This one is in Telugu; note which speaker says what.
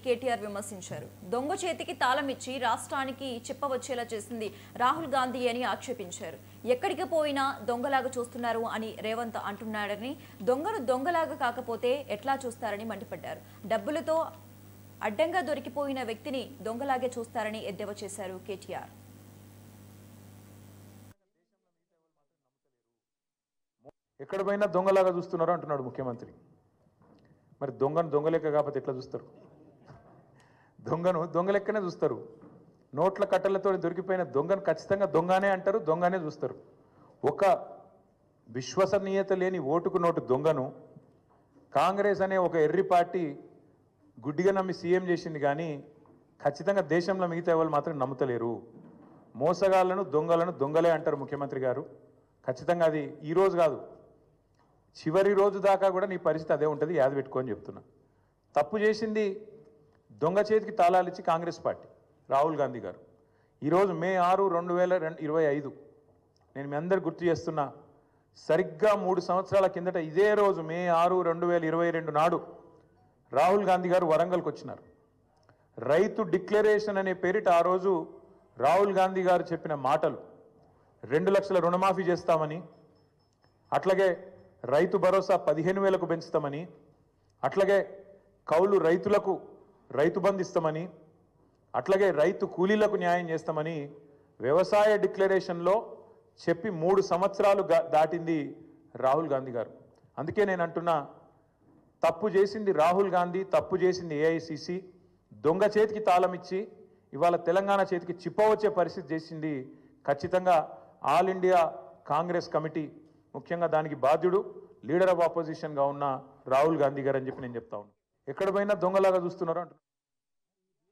Speaker 1: కేటీఆర్ విమర్శించారు. దొంగ చేతికి తాళం ఇచ్చి రాష్ట్రానికి చిప్పవచ్చేలా చేసింది రాహుల్ గాంధీ అని ఆక్షేపించారు. ఎక్కడికి పోయినా దొంగలాగా చూస్తున్నారు అని రేవంత్ అంటున్నాడని, దొంగను దొంగలాగా కాకపోతే ఎట్లా చూస్తారని మండిపడ్డారు. డబ్బులతో అడ్డంగా దొరికిపోయిన వ్యక్తిని దొంగలాగే చూస్తారని ఎద్దేవా చేశారు కేటీఆర్.
Speaker 2: ఎక్కడ పోయినా దొంగలాగా చూస్తున్నారు అంటున్నాడు ముఖ్యమంత్రి. మరి దొంగను దొంగలెక్క కాకపోతే ఎట్లా చూస్తారు? దొంగను దొంగలెక్కనే చూస్తారు. నోట్ల కట్టలతో దొరికిపోయిన దొంగను ఖచ్చితంగా దొంగనే అంటారు, దొంగనే చూస్తారు. ఒక విశ్వసనీయత లేని ఓటుకు నోటు దొంగను కాంగ్రెస్ అనే ఒక ఎర్రి పార్టీ గుడ్డిగా నమ్మి సీఎం చేసింది, కానీ ఖచ్చితంగా దేశంలో మిగతా వాళ్ళు మాత్రం నమ్ముతలేరు. మోసగాళ్లను దొంగలను దొంగలే అంటారు ముఖ్యమంత్రి గారు. ఖచ్చితంగా అది ఈరోజు కాదు, చివరి రోజు దాకా కూడా నీ పరిస్థితి అదే ఉంటుంది, యాద పెట్టుకొని చెప్తున్నా. తప్పు చేసింది దొంగ చేతికి తాళాలు ఇచ్చి కాంగ్రెస్ పార్టీ రాహుల్ గాంధీ గారు. ఈరోజు మే 6, 2025 నేను మీ అందరు గుర్తు చేస్తున్నా. సరిగ్గా 3 సంవత్సరాల కిందట ఇదే రోజు మే 6, 2022 నాడు రాహుల్ గాంధీ గారు వరంగల్కి వచ్చినారు. రైతు డిక్లరేషన్ అనే పేరిట ఆ రోజు రాహుల్ గాంధీ గారు చెప్పిన మాటలు 2 లక్షల రుణమాఫీ చేస్తామని, అట్లాగే రైతు భరోసా 15,000కు పెంచుతామని, అట్లాగే కౌలు రైతులకు రైతు బంధు ఇస్తామని, అట్లాగే రైతు కూలీలకు న్యాయం చేస్తామని వ్యవసాయ డిక్లరేషన్లో చెప్పి 3 సంవత్సరాలు దాటింది రాహుల్ గాంధీ గారు. అందుకే నేను అంటున్నా, తప్పు చేసింది రాహుల్ గాంధీ, తప్పు చేసింది ఏఐసిసి. దొంగ చేతికి తాళం ఇచ్చి ఇవాళ తెలంగాణ చేతికి చిప్పవచ్చే పరిస్థితి చేసింది ఖచ్చితంగా ఆల్ ఇండియా కాంగ్రెస్ కమిటీ, ముఖ్యంగా దానికి బాధ్యుడు లీడర్ ఆఫ్ ఆపోజిషన్గా ఉన్న రాహుల్ గాంధీ గారు అని చెప్పి నేను చెప్తా ఉన్నాను. ఎక్కడ పోయినా దొంగలాగా చూస్తున్నారు అంటున్నారు.